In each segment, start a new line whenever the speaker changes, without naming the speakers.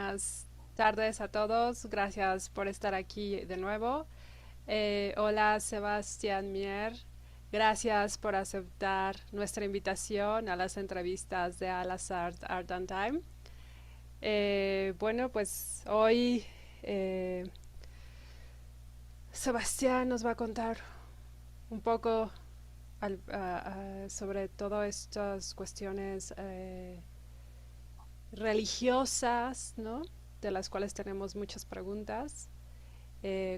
buenas tardes a todos. Gracias por estar aquí de nuevo. Hola, Sebastián Mier. Gracias por aceptar nuestra invitación a las entrevistas de Al-Azhar Art and Time. Bueno, pues hoy eh, Sebastián nos va a contar un poco sobre todas estas cuestiones religiosas, ¿no? De las cuales tenemos muchas preguntas,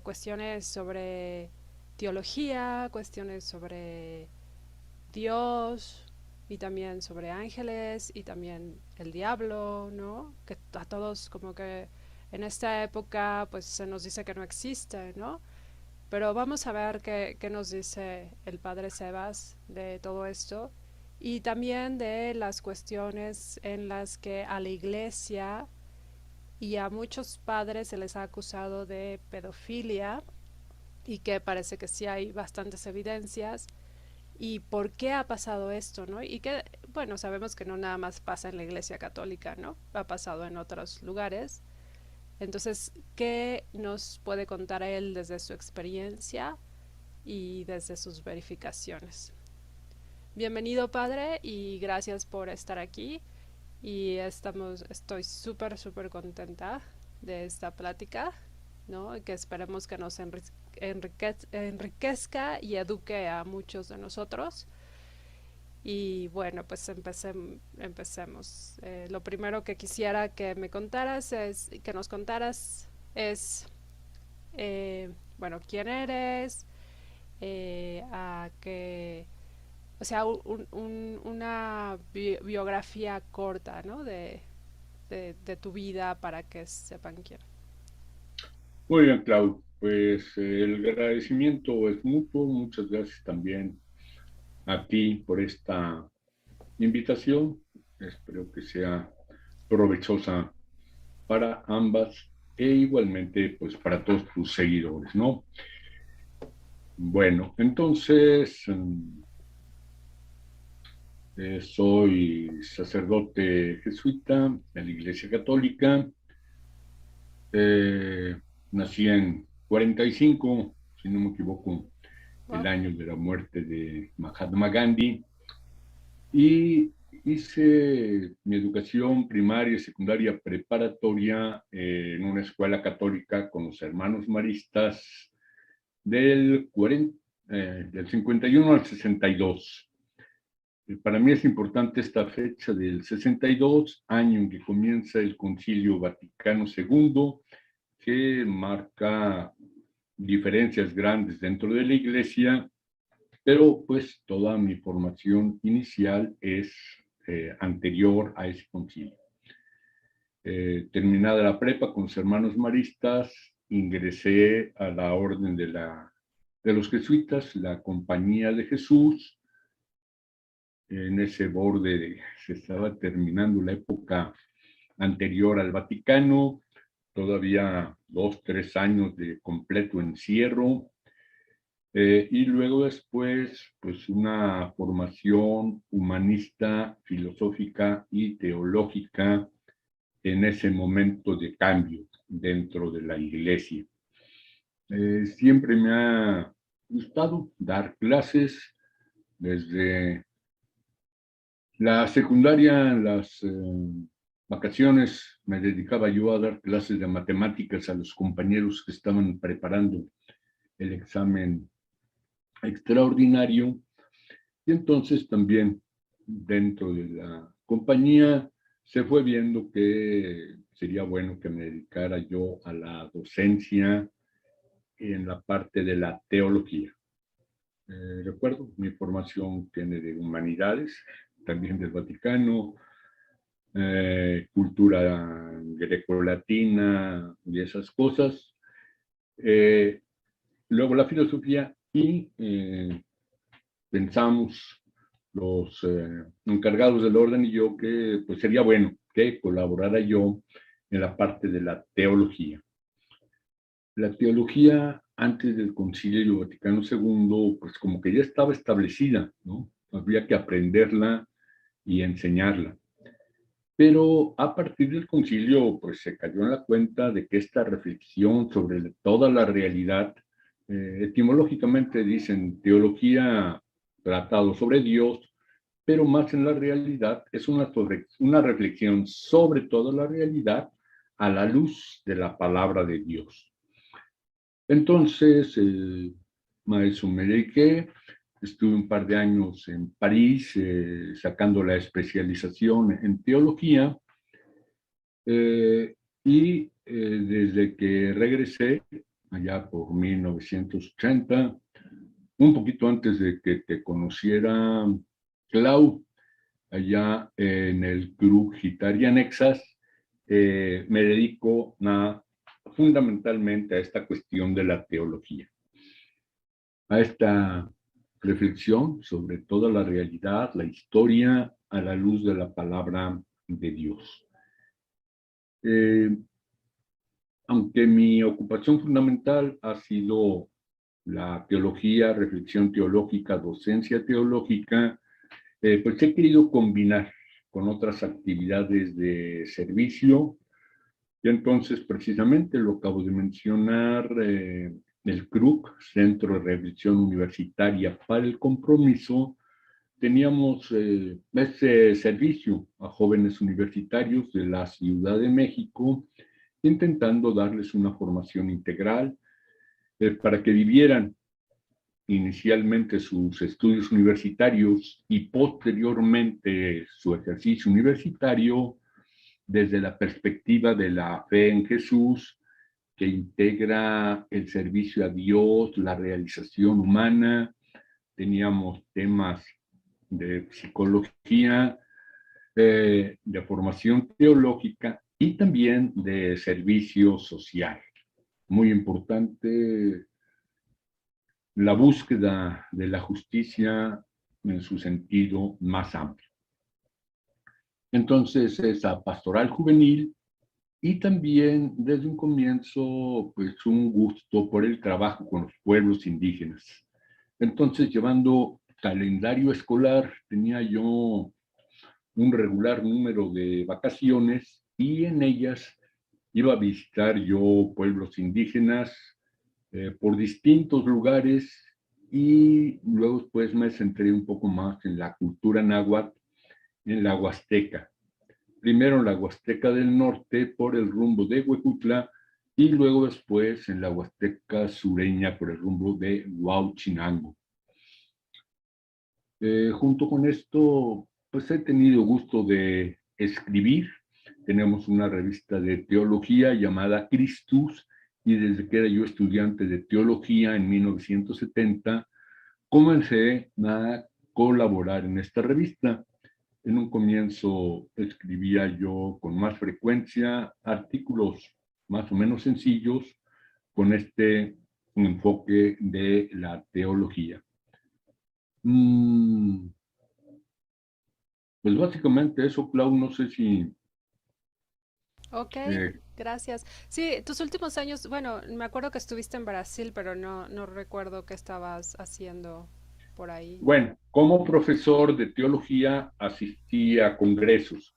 cuestiones sobre teología, cuestiones sobre Dios y también sobre ángeles y también el diablo, ¿no? Que a todos como que en esta época pues se nos dice que no existe, ¿no? Pero vamos a ver qué nos dice el padre Sebas de todo esto y también de las cuestiones en las que a la iglesia y a muchos padres se les ha acusado de pedofilia y que parece que sí hay bastantes evidencias y por qué ha pasado esto, ¿no? Y que, bueno, sabemos que no nada más pasa en la iglesia católica, ¿no? Ha pasado en otros lugares. Entonces, ¿qué nos puede contar él desde su experiencia y desde sus verificaciones? Bienvenido, padre, y gracias por estar aquí. Y estoy súper contenta de esta plática, ¿no? Que esperemos que nos enriquezca y eduque a muchos de nosotros. Y bueno, pues empecemos. Lo primero que quisiera que me contaras que nos contaras es, bueno, quién eres, a qué, o sea, una biografía corta, ¿no? De tu vida para que sepan quién.
Muy bien, Clau. Pues el agradecimiento es mutuo. Muchas gracias también a ti por esta invitación. Espero que sea provechosa para ambas e igualmente pues para todos tus seguidores, ¿no? Bueno, entonces soy sacerdote jesuita de la Iglesia Católica. Eh, Nací en 45, si no me equivoco, el
Wow.
año de la muerte de Mahatma Gandhi, y hice mi educación primaria, secundaria, preparatoria en una escuela católica con los hermanos maristas del, 40, del 51 al 62. Para mí es importante esta fecha del 62, año en que comienza el Concilio Vaticano II, que marca diferencias grandes dentro de la Iglesia, pero pues toda mi formación inicial es anterior a ese concilio. Terminada la prepa con los hermanos maristas, ingresé a la orden de los jesuitas, la Compañía de Jesús. En ese borde se estaba terminando la época anterior al Vaticano, todavía 2, 3 años de completo encierro. Y luego después, pues una formación humanista, filosófica y teológica en ese momento de cambio dentro de la iglesia. Siempre me ha gustado dar clases desde la secundaria, las vacaciones, me dedicaba yo a dar clases de matemáticas a los compañeros que estaban preparando el examen extraordinario. Y entonces también dentro de la compañía se fue viendo que sería bueno que me dedicara yo a la docencia en la parte de la teología. Recuerdo, mi formación tiene de humanidades, también del Vaticano, cultura grecolatina y esas cosas. Eh, Luego la filosofía y pensamos los encargados del orden y yo que pues sería bueno que colaborara yo en la parte de la teología. La teología antes del Concilio Vaticano II, pues como que ya estaba establecida, ¿no? Había que aprenderla y enseñarla. pero a partir del concilio, pues se cayó en la cuenta de que esta reflexión sobre toda la realidad, etimológicamente dicen teología, tratado sobre Dios, pero más en la realidad es una reflexión sobre toda la realidad a la luz de la palabra de Dios. Entonces, maestro, me dediqué, estuve un par de años en París sacando la especialización en teología y desde que regresé, allá por 1980, un poquito antes de que te conociera, Clau, allá en el Club Gitaria Nexas, me dedico fundamentalmente a esta cuestión de la teología, a esta reflexión sobre toda la realidad, la historia, a la luz de la palabra de Dios. Eh, Aunque mi ocupación fundamental ha sido la teología, reflexión teológica, docencia teológica, pues he querido combinar con otras actividades de servicio. Y entonces, precisamente lo acabo de mencionar, el CRUC, Centro de Revisión Universitaria para el Compromiso, teníamos ese servicio a jóvenes universitarios de la Ciudad de México, intentando darles una formación integral para que vivieran inicialmente sus estudios universitarios y posteriormente su ejercicio universitario desde la perspectiva de la fe en Jesús, que integra el servicio a Dios, la realización humana. Teníamos temas de psicología, de formación teológica y también de servicio social. Muy importante la búsqueda de la justicia en su sentido más amplio. Entonces, esa pastoral juvenil y también desde un comienzo, pues un gusto por el trabajo con los pueblos indígenas. Entonces, llevando calendario escolar, tenía yo un regular número de vacaciones y en ellas iba a visitar yo pueblos indígenas por distintos lugares y luego pues me centré un poco más en la cultura náhuatl, en la Huasteca. Primero en la Huasteca del Norte por el rumbo de Huejutla y luego después en la Huasteca sureña por el rumbo de Huauchinango. Junto con esto, pues he tenido gusto de escribir. Tenemos una revista de teología llamada Christus y desde que era yo estudiante de teología en 1970, comencé a colaborar en esta revista. En un comienzo escribía yo con más frecuencia artículos más o menos sencillos con este enfoque de la teología. Pues básicamente eso, Clau, no sé si...
Ok,
eh,
gracias. Sí, tus últimos años, bueno, me acuerdo que estuviste en Brasil, pero no recuerdo qué estabas haciendo por ahí.
bueno, como profesor de teología asistí a congresos.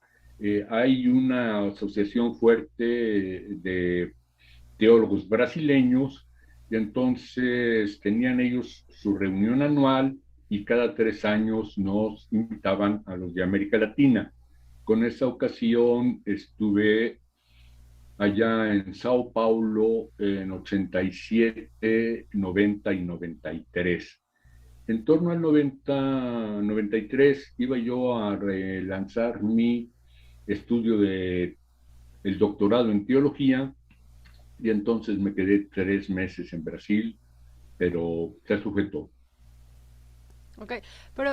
Hay una asociación fuerte de teólogos brasileños y entonces tenían ellos su reunión anual y cada 3 años nos invitaban a los de América Latina. Con esa ocasión estuve allá en Sao Paulo en 87, 90 y 93. En torno al 90, 93 iba yo a relanzar mi estudio de el doctorado en teología y entonces me quedé 3 meses en Brasil, pero se sujetó.
Ok, pero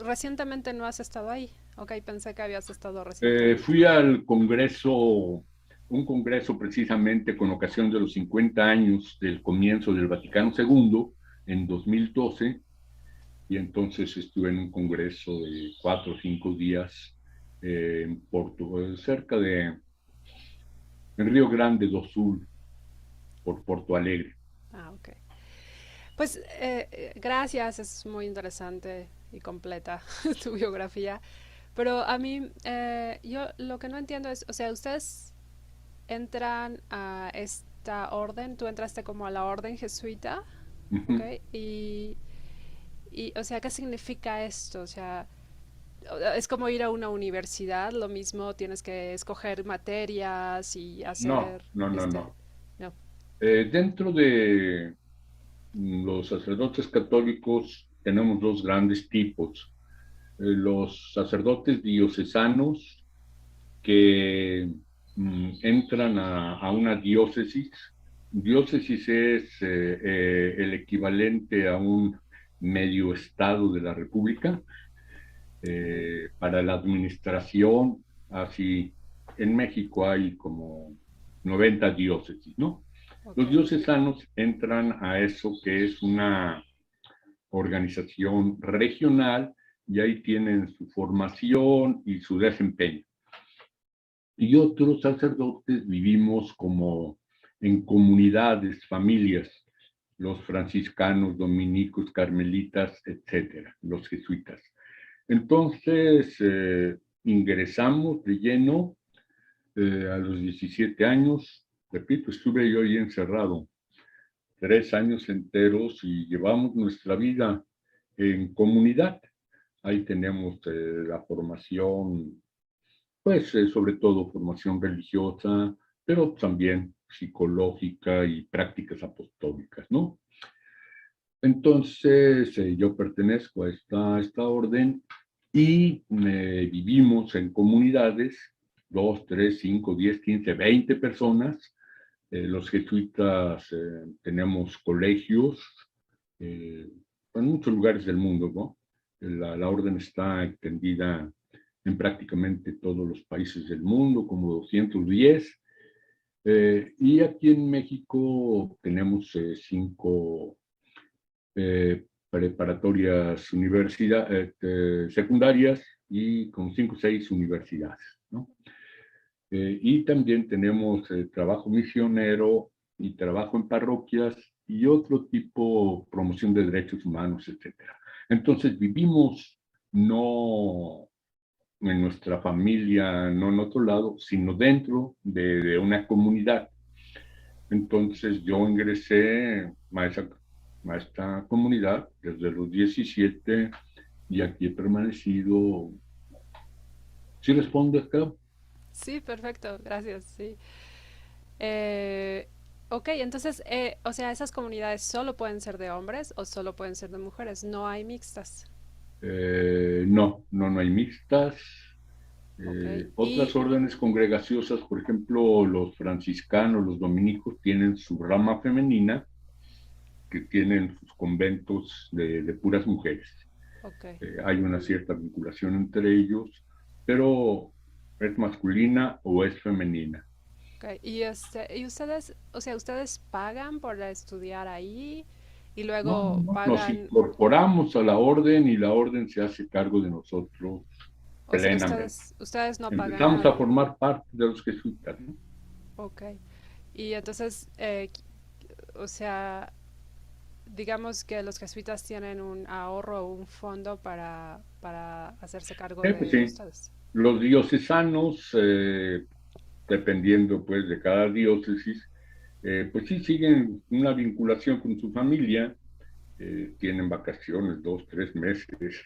recientemente no has estado ahí. Ok, pensé que habías estado recientemente.
Fui al Congreso, un congreso precisamente con ocasión de los 50 años del comienzo del Vaticano II en 2012, y entonces estuve en un congreso de 4 o 5 días en Porto, cerca de en Río Grande do Sul, por Porto Alegre.
Ah, ok. Pues gracias, es muy interesante y completa tu biografía. Pero a mí, yo lo que no entiendo es, o sea, ustedes entran a esta orden, tú entraste como a la orden jesuita, ¿ok?
Ujú.
Y, o sea, ¿qué significa esto? O sea, es como ir a una universidad, lo mismo tienes que escoger materias y
No,
hacer,
no, no,
este,
no.
no,
Dentro de los sacerdotes católicos tenemos dos grandes tipos. Los sacerdotes diocesanos que entran a una diócesis. Diócesis es el equivalente a un medio estado de la República
ujú,
para la administración. Así, en México hay como 90 diócesis, ¿no?
ok,
Los diocesanos entran a eso que es una organización regional y ahí tienen su formación y su desempeño. Y otros sacerdotes vivimos como en comunidades, familias, los franciscanos, dominicos, carmelitas, etcétera, los jesuitas. Entonces, ingresamos de lleno a los 17 años. Repito, estuve yo ahí encerrado 3 años enteros y llevamos nuestra vida en comunidad. Ahí tenemos la formación, pues sobre todo formación religiosa, pero también psicológica y prácticas apostólicas, ¿no? Entonces, yo pertenezco a esta orden y vivimos en comunidades, 2, 3, 5, 10, 15, 20 personas. Los jesuitas tenemos colegios eh, en muchos lugares del mundo, ¿no? La orden está extendida en prácticamente todos los países del mundo, como 210. Y aquí en México tenemos 5 preparatorias secundarias y con 5 o 6 universidades, ¿no? Y también tenemos trabajo misionero y trabajo en parroquias y otro tipo, promoción de derechos humanos, etcétera. Entonces vivimos no en nuestra familia, no en otro lado, sino dentro de una comunidad. Entonces yo ingresé a esta comunidad desde los 17 y aquí he permanecido. ¿Sí responde acá?
sí, perfecto, gracias, sí. Eh, ok, entonces, o sea, esas comunidades solo pueden ser de hombres o solo pueden ser de mujeres, no hay mixtas,
No, no, no hay mixtas.
ok.
Otras órdenes congregaciosas, por ejemplo, los franciscanos, los dominicos, tienen su rama femenina, que tienen sus conventos de puras mujeres.
Ok,
Hay una cierta vinculación entre ellos, pero es masculina o es femenina.
ok. Y ustedes, o sea, ustedes pagan por estudiar ahí y
No, no,
luego
no. Nos
pagan,
incorporamos a la orden y la orden se hace cargo de nosotros
o sea,
plenamente.
ustedes no pagan
Empezamos a
nada,
formar parte de los jesuitas, ¿no?
ok. Y entonces, o sea, digamos que los jesuitas tienen un ahorro o un fondo para hacerse cargo
Pues
de
sí,
ustedes.
los diocesanos, dependiendo pues de cada diócesis, pues sí siguen una vinculación con su familia, tienen vacaciones 2, 3 meses,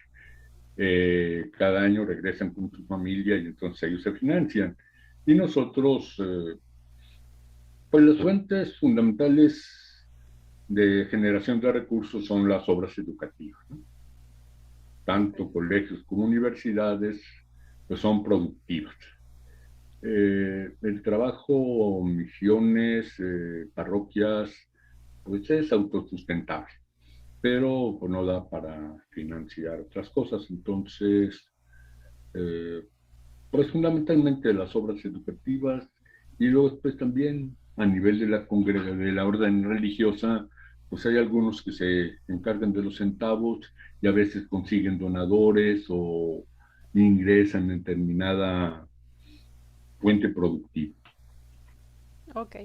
cada año regresan con su familia y entonces ellos se financian. Y nosotros, pues las fuentes fundamentales de generación de recursos son las obras educativas, ¿no?
Ok,
Tanto colegios como universidades, pues son productivas. El trabajo, misiones, parroquias, pues es autosustentable, pero pues, no da para financiar otras cosas. Entonces, eh, pues fundamentalmente las obras educativas y luego después también a nivel de de la orden religiosa, pues hay algunos que se encargan de los centavos y a veces consiguen donadores o ingresan en determinada fuente productiva.
ok.